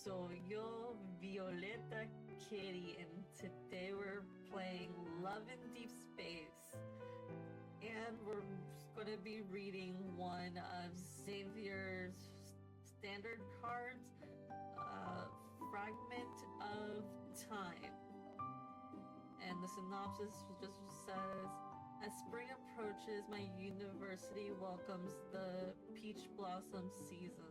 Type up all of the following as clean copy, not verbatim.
soy yo, Violeta Kitty, and today we're playing Love in Deep Space. And we're going to be reading one of Xavier's standard cards, Fragment of Time. And the synopsis just says, as spring approaches, my university welcomes the peach blossom season.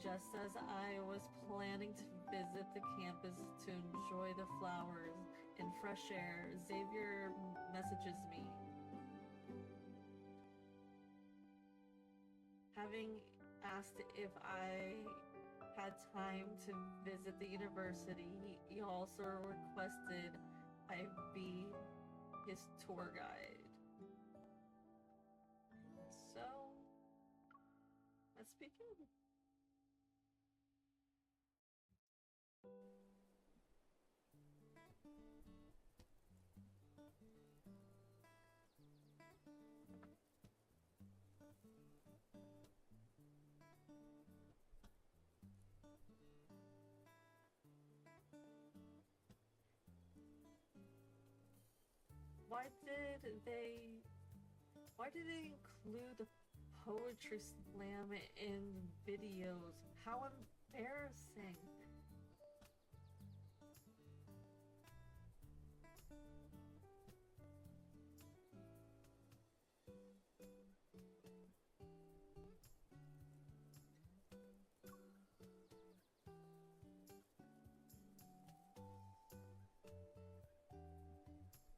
Just as I was planning to visit the campus to enjoy the flowers and fresh air, Xavier messages me. Having asked if I had time to visit the university, he also requested I be his tour guide. So, let's begin. Why did they include the poetry slam in videos? How embarrassing.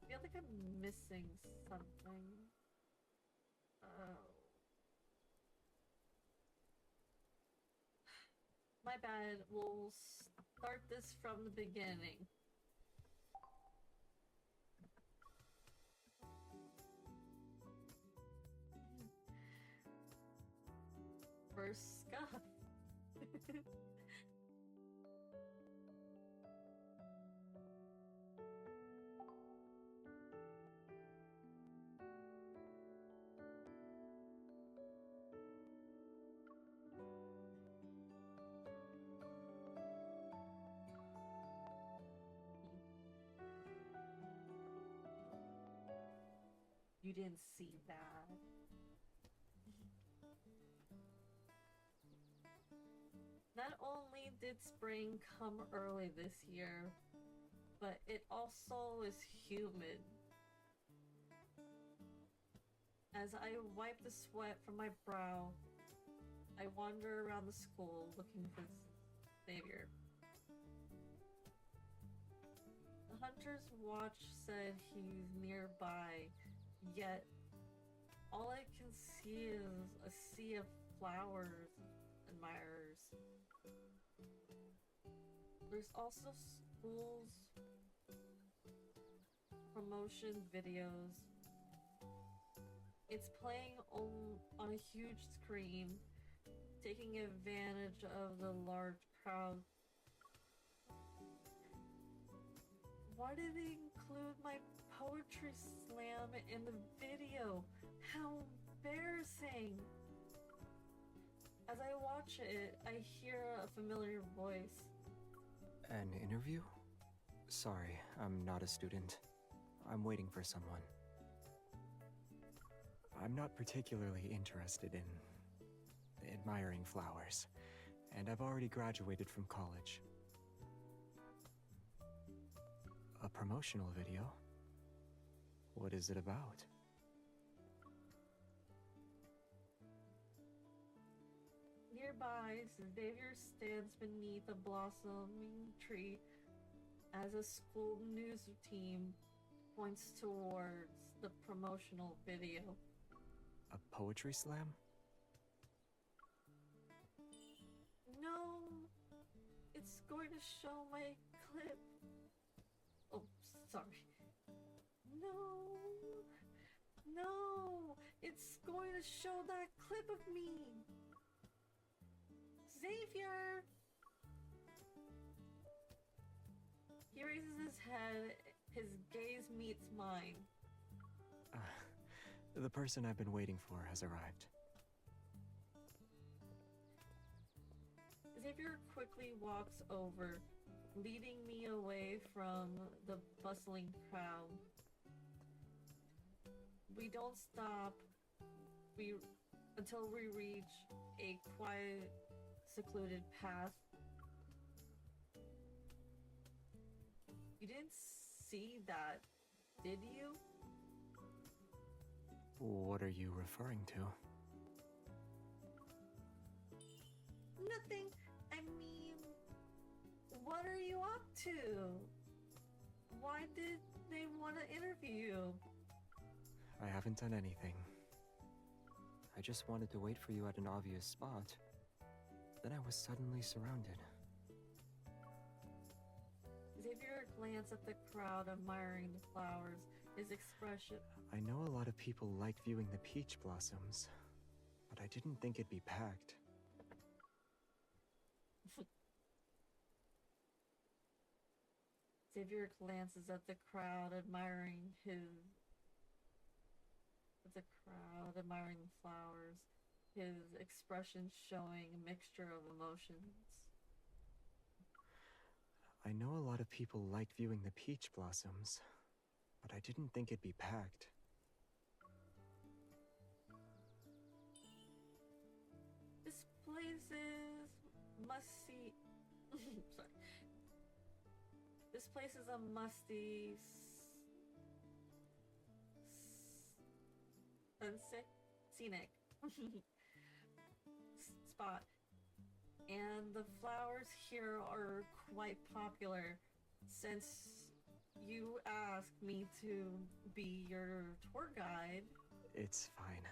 I feel like I'm missing something. Oh. My bad. We'll start this from the beginning. First scuff. You didn't see that. Not only did spring come early this year, but it also is humid. As I wipe the sweat from my brow, I wander around the school looking for Xavier. The hunter's watch said he's nearby, yet all I can see is a sea of flowers and admirers. There's also school's promotion videos. It's playing on a huge screen, taking advantage of the large crowd. Why did they include my poetry slam in the video? How embarrassing! As I watch it, I hear a familiar voice. An interview? Sorry, I'm not a student. I'm waiting for someone. I'm not particularly interested in admiring flowers, and I've already graduated from college. A promotional video? What is it about? Nearby, Xavier stands beneath a blossoming tree as a school news team points towards the promotional video. A poetry slam? No, it's going to show my clip. Oh, sorry. No, it's going to show that clip of me. Xavier! He raises his head, his gaze meets mine. The person I've been waiting for has arrived. Xavier quickly walks over, leading me away from the bustling crowd. We don't stop until we reach a quiet, secluded path. You didn't see that, did you? What are you referring to? Nothing. I mean, what are you up to? Why did they want to interview you? I haven't done anything. I just wanted to wait for you at an obvious spot. Then I was suddenly surrounded. Xavier glanced at the crowd, admiring the flowers. His expression. I know a lot of people like viewing the peach blossoms, but I didn't think it'd be packed. Xavier glances at the crowd, admiring the flowers, his expression showing a mixture of emotions. I know a lot of people like viewing the peach blossoms, but I didn't think it'd be packed. This place is must-see. Sorry. This place is a musty scenic spot, and the flowers here are quite popular. Since you asked me to be your tour guide, It's fine.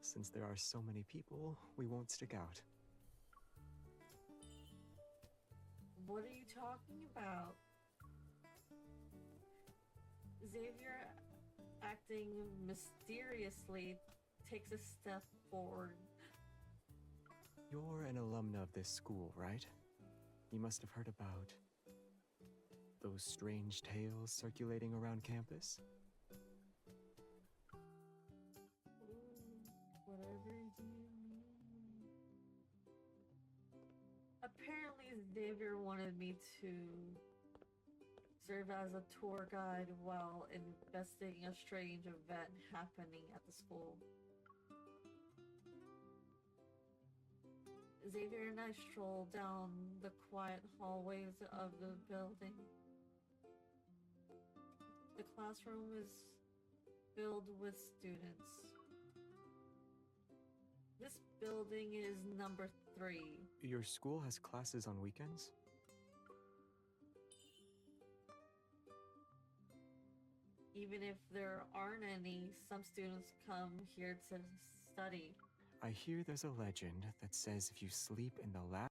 Since there are so many people, we won't stick out. what are you talking about? Xavier, acting mysteriously, takes a step forward. You're an alumna of this school, right? You must have heard about those strange tales circulating around campus. Whatever you mean. Apparently, Xavier wanted me to serve as a tour guide while investigating a strange event happening at the school. Xavier and I strolled down the quiet hallways of the building. The classroom is filled with students. This building is number 3. Your school has classes on weekends? Even if there aren't any, some students come here to study. I hear there's a legend that says if you sleep in the last...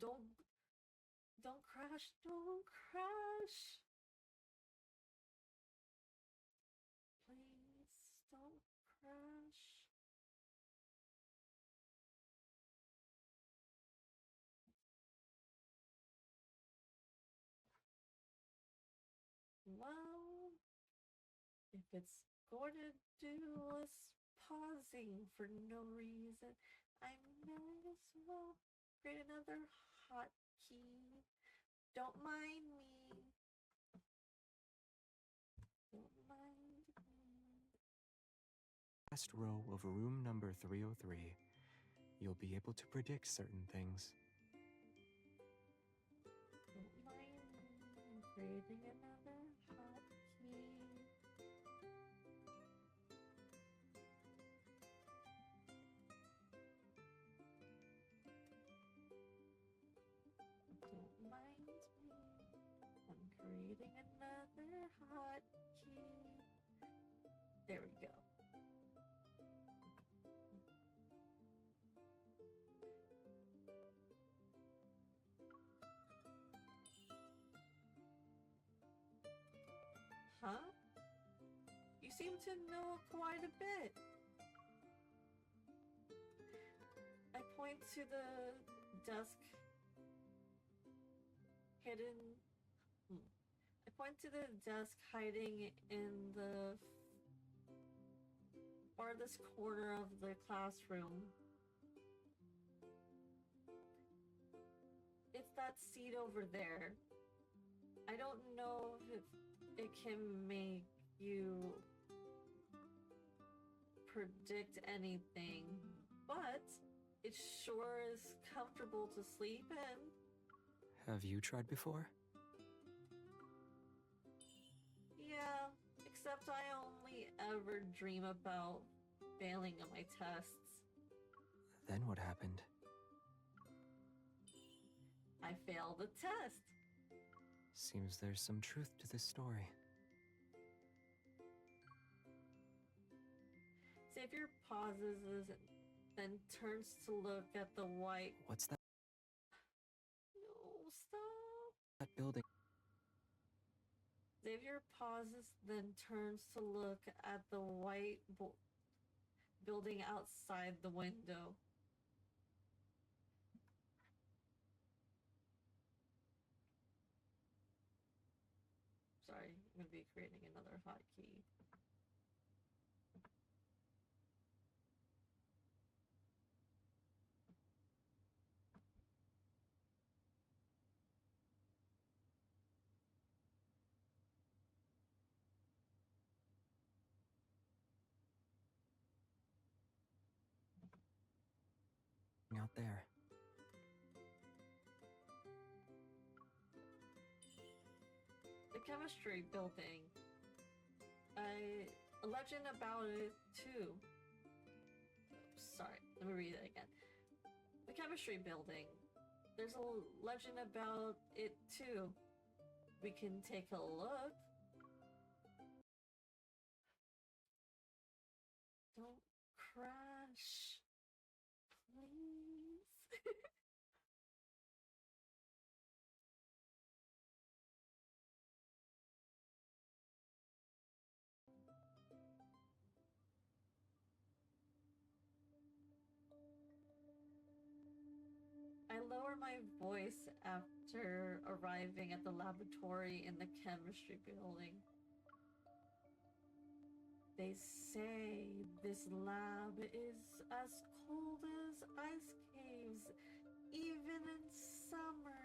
No, don't crash, don't crash. Please, don't crash. Well, if it's going to do us pausing for no reason, I might as well create another hotkey. Don't mind me. Don't mind me. last row of room number 303, you'll be able to predict certain things. Don't mind me. I'm creating another hotkey. Don't mind me. I'm creating another hotkey. There we go. Huh? You seem to know quite a bit. I point to the desk hidden. I point to the desk hiding in the farthest corner of the classroom. that seed over there. I don't know if it can make you predict anything, but it sure is comfortable to sleep in. Have you tried before? Yeah, except I only ever dream about failing on my tests. Then what happened? I failed the test. Seems there's some truth to this story. Xavier pauses then turns to look at the white. What's that? No, stop. That building. Xavier pauses then turns to look at the white building outside the window. Sorry, I'm going to be creating another hotkey. Out there. The chemistry building. A legend about it too. Sorry, let me read it again. The chemistry building. There's a legend about it too. We can take a look. Don't crash. Please. I lower my voice after arriving at the laboratory in the chemistry building. They say this lab is as cold as ice caves, even in summer.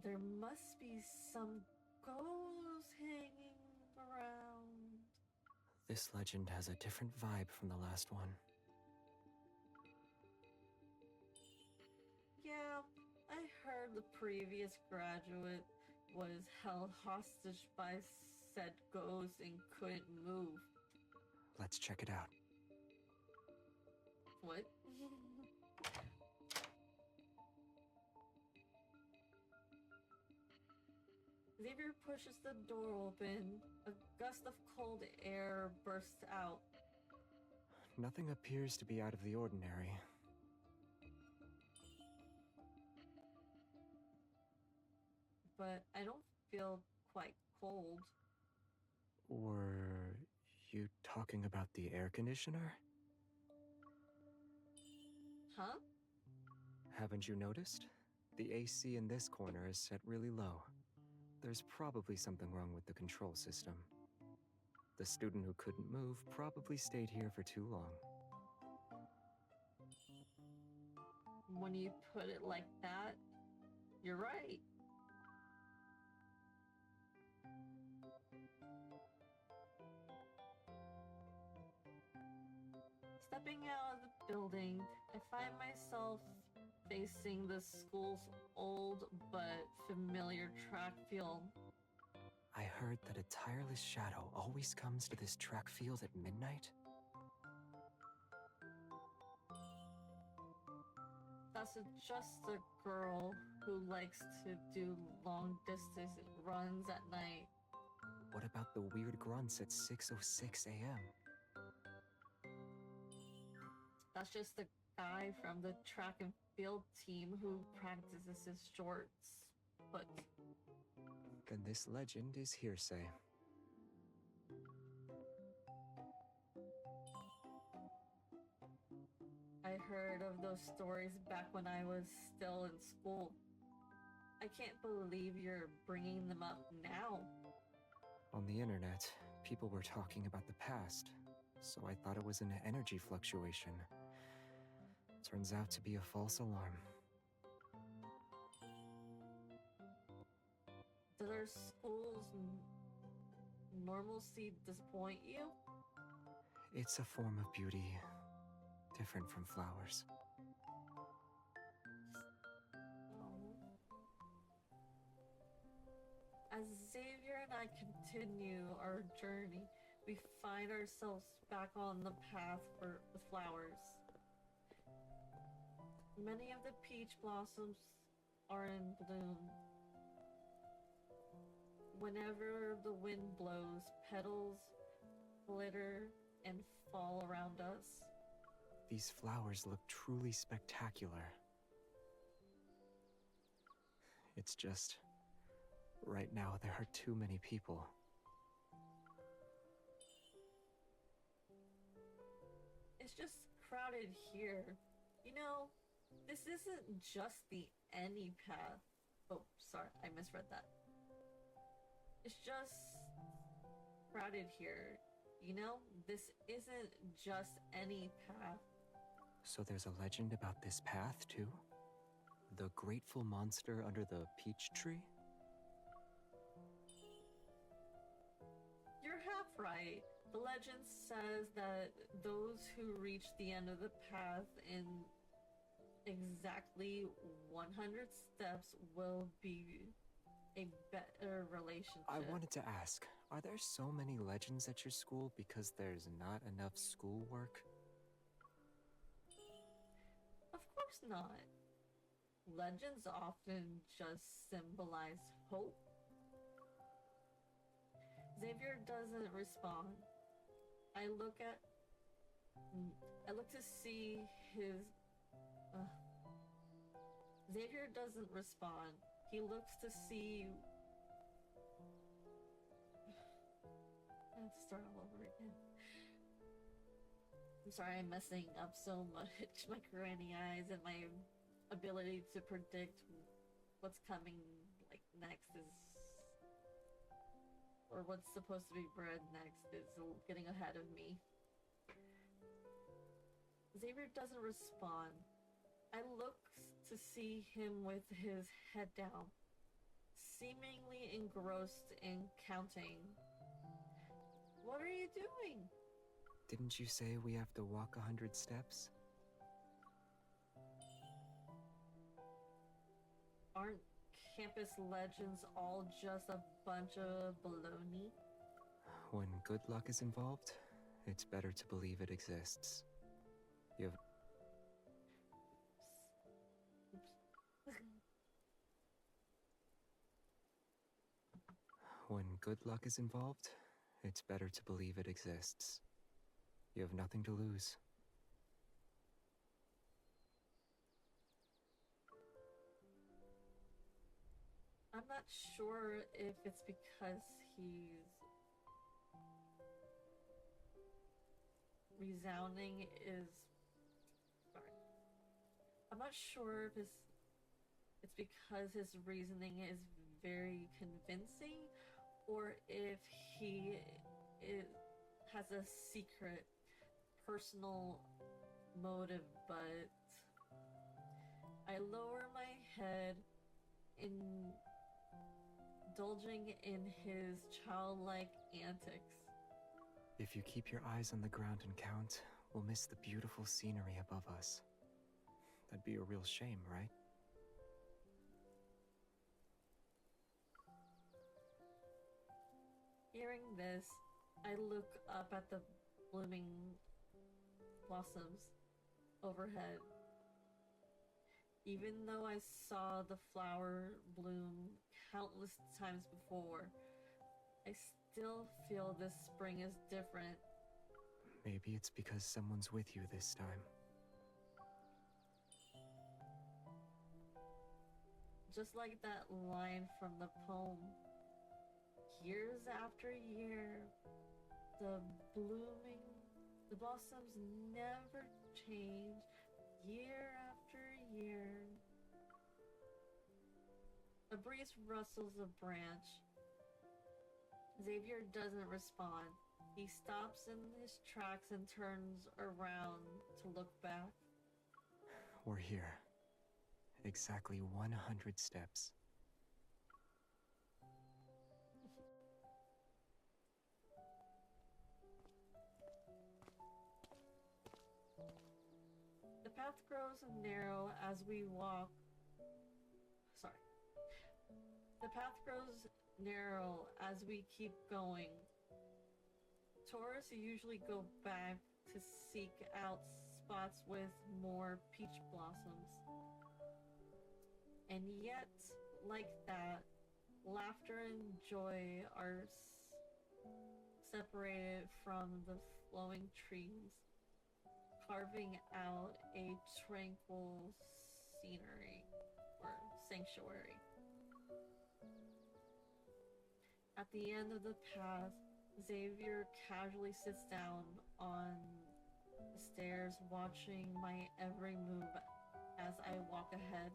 There must be some ghosts hanging around. This legend has a different vibe from the last one. Yeah, I heard the previous graduate was held hostage by said ghost and couldn't move. Let's check it out. What? Xavier pushes the door open. A gust of cold air bursts out. Nothing appears to be out of the ordinary. But I don't feel quite cold. Were you talking about the air conditioner? Huh? Haven't you noticed? The AC in this corner is set really low. There's probably something wrong with the control system. The student who couldn't move probably stayed here for too long. When you put it like that, you're right. Stepping out of the building, I find myself facing the school's old but familiar track field. I heard that a tireless shadow always comes to this track field at midnight. That's just a girl who likes to do long distance runs at night. What about the weird grunts at 6:06 a.m.? That's just the guy from the track and field team who practices his shorts. But Then this legend is hearsay. I heard of those stories back when I was still in school. I can't believe you're bringing them up now. On the internet, people were talking about the past, so I thought it was an energy fluctuation. Turns out to be a false alarm. Does our school's normalcy disappoint you? It's a form of beauty, different from flowers. As Xavier and I continue our journey, we find ourselves back on the path for the flowers. Many of the peach blossoms are in bloom. Whenever the wind blows, petals glitter and fall around us. These flowers look truly spectacular. It's just, right now there are too many people. It's just crowded here. You know, this isn't just the any path. Oh, sorry, I misread that. It's just crowded here. You know, this isn't just any path. So there's a legend about this path, too? The grateful monster under the peach tree? You're half right. The legend says that those who reach the end of the path in exactly 100 steps will be a better relationship. I wanted to ask, are there so many legends at your school because there's not enough schoolwork? Of course not. Legends often just symbolize hope. Xavier doesn't respond. I look to see his... Xavier doesn't respond. He looks to see... I have to start all over again. I'm sorry I'm messing up so much. My granny eyes and my ability to predict what's coming like next is... or what's supposed to be bred next is getting ahead of me. Xavier doesn't respond. I look to see him with his head down, seemingly engrossed in counting. What are you doing? Didn't you say we have to walk 100 steps? Aren't campus legends all just a bunch of baloney? When good luck is involved, it's better to believe it exists. You have... When good luck is involved, it's better to believe it exists. You have nothing to lose. I'm not sure if it's because he's resounding is... Sorry. I'm not sure if it's because his reasoning is very convincing, or if he has a secret personal motive, but I lower my head, indulging in his childlike antics. If you keep your eyes on the ground and count, we'll miss the beautiful scenery above us. That'd be a real shame, right? Hearing this, I look up at the blooming blossoms overhead. Even though I saw the flower bloom countless times before, I still feel this spring is different. Maybe it's because someone's with you this time. Just like that line from the poem. Years after year, the blossoms never change, year after year. A breeze rustles a branch. Xavier doesn't respond. He stops in his tracks and turns around to look back. We're here. Exactly 100 steps. path grows narrow as we walk. Sorry. The path grows narrow as we keep going. Tourists usually go back to seek out spots with more peach blossoms. And yet, like that, laughter and joy are separated from the flowing trees, carving out a tranquil scenery or sanctuary. At the end of the path, Xavier casually sits down on the stairs, watching my every move as I walk ahead.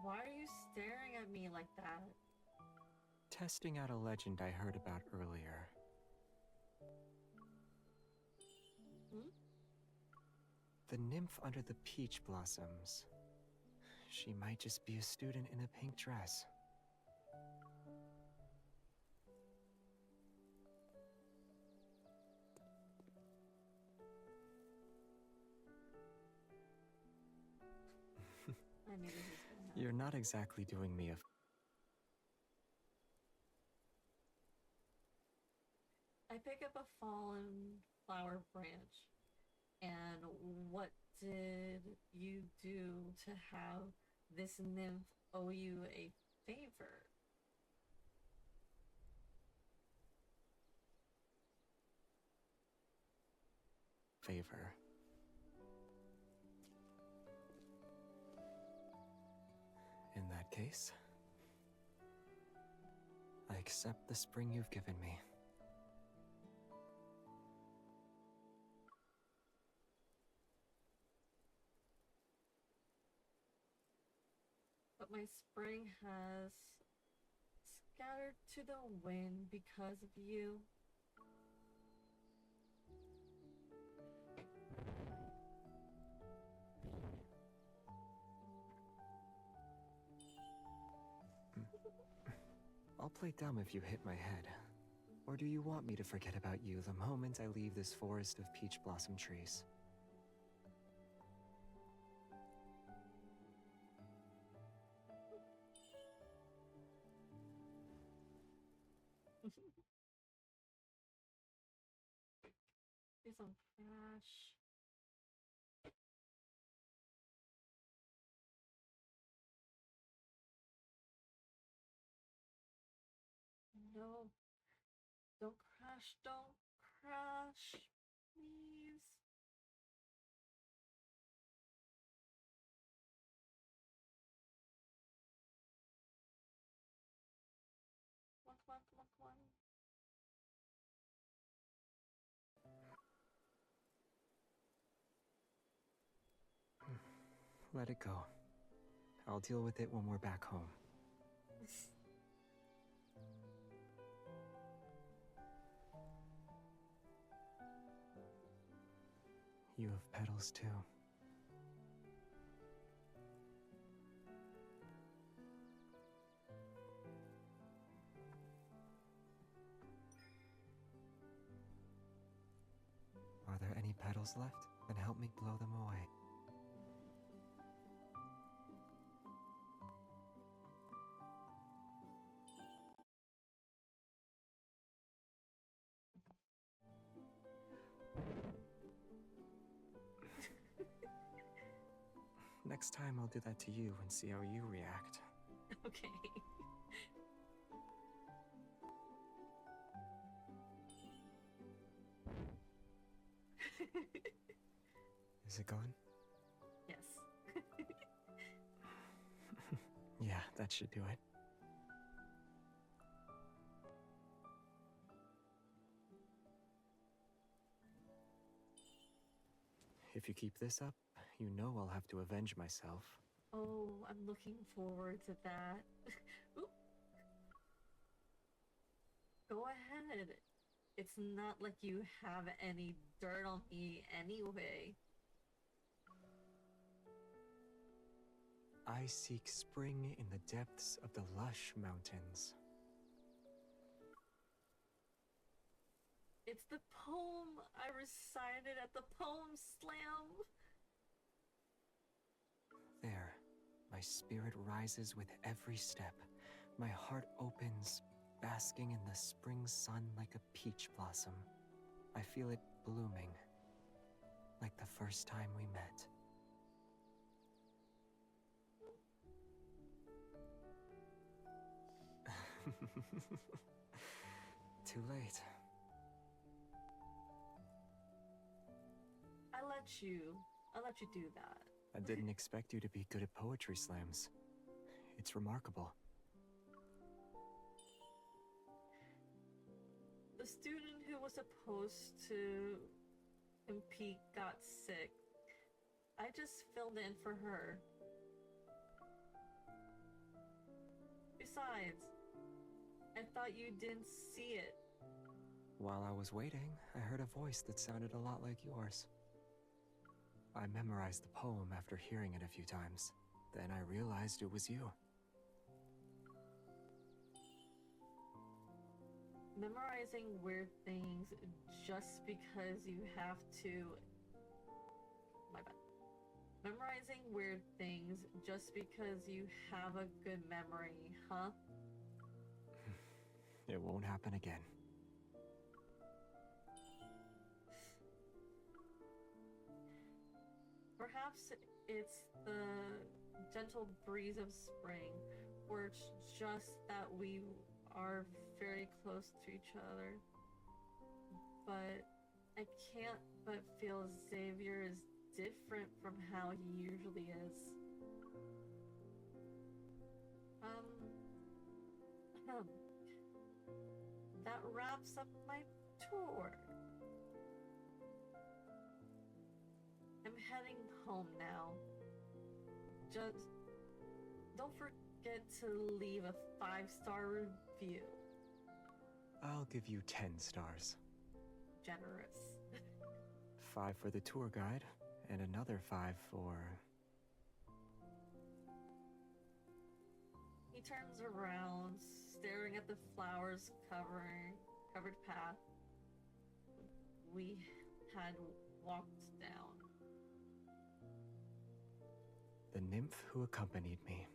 Why are you staring at me like that? Testing out a legend I heard about earlier. The nymph under the peach blossoms. She might just be a student in a pink dress. I knew this was gonna happen. You're not exactly doing me a I pick up a fallen flower branch. And what did you do to have this nymph owe you a favor? favor. In that case, I accept the spring you've given me. But my spring has scattered to the wind because of you. I'll play dumb if you hit my head. Or do you want me to forget about you the moment I leave this forest of peach blossom trees? Do some crash. No. Don't crash. Don't crash. Please. Come on, come on, come on, come on. Let it go. I'll deal with it when we're back home. You have petals too. Are there any petals left? Then help me blow them away. Next time I'll do that to you and see how you react. Okay. Is it gone? Yes. Yeah, that should do it. If you keep this up, you know I'll have to avenge myself. Oh, I'm looking forward to that. Oop. Go ahead. It's not like you have any dirt on me anyway. I seek spring in the depths of the lush mountains. It's the poem I recited at the poem slam. There. My spirit rises with every step. My heart opens, basking in the spring sun like a peach blossom. I feel it blooming, like the first time we met. Too late. I let you do that. I didn't expect you to be good at poetry slams. It's remarkable. The student who was supposed to compete got sick. I just filled in for her. Besides, I thought you didn't see it. While I was waiting, I heard a voice that sounded a lot like yours. I memorized the poem after hearing it a few times. Then I realized it was you. Memorizing weird things just because you have to... My bad. Memorizing weird things just because you have a good memory, huh? It won't happen again. Perhaps it's the gentle breeze of spring, or it's just that we are very close to each other. But I can't but feel Xavier is different from how he usually is. That wraps up my tour. I'm heading home now. Just don't forget to leave a 5-star review. I'll give you 10 stars. Generous. 5 for the tour guide, and another 5 for... He turns around, staring at the flowers covered path we had walked down. The nymph who accompanied me.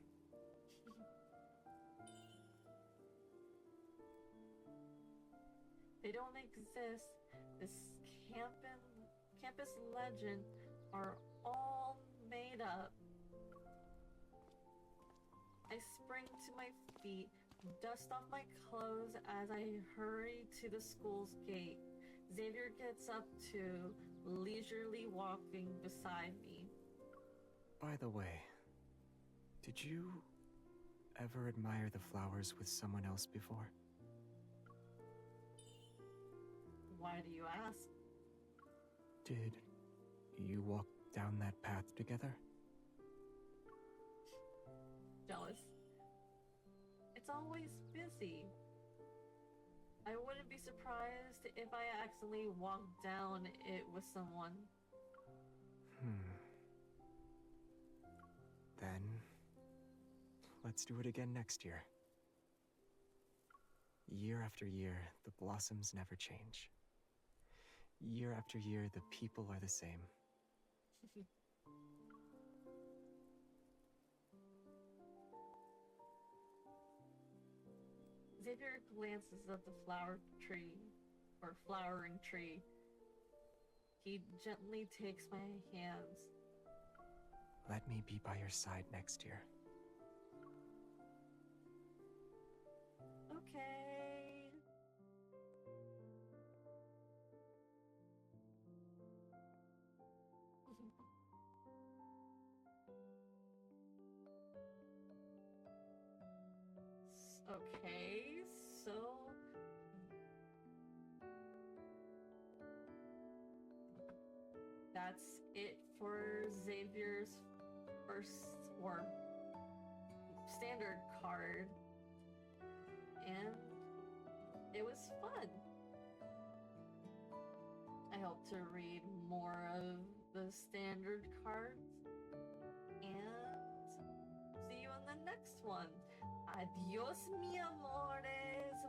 They don't exist. This campus legend are all made up. I spring to my feet, dust off my clothes as I hurry to the school's gate. Xavier gets up too, leisurely walking beside me. By the way, did you ever admire the flowers with someone else before? Why do you ask? Did you walk down that path together? Jealous. It's always busy. I wouldn't be surprised if I accidentally walked down it with someone. Then, let's do it again next year. Year after year, the blossoms never change. Year after year, the people are the same. Xavier glances at the flowering tree. He gently takes my hands. Let me be by your side next year. Okay. Okay, so that's it for Xavier's first or standard card, and it was fun. I hope to read more of the standard cards, and see you in the next one. Adios, mi amores.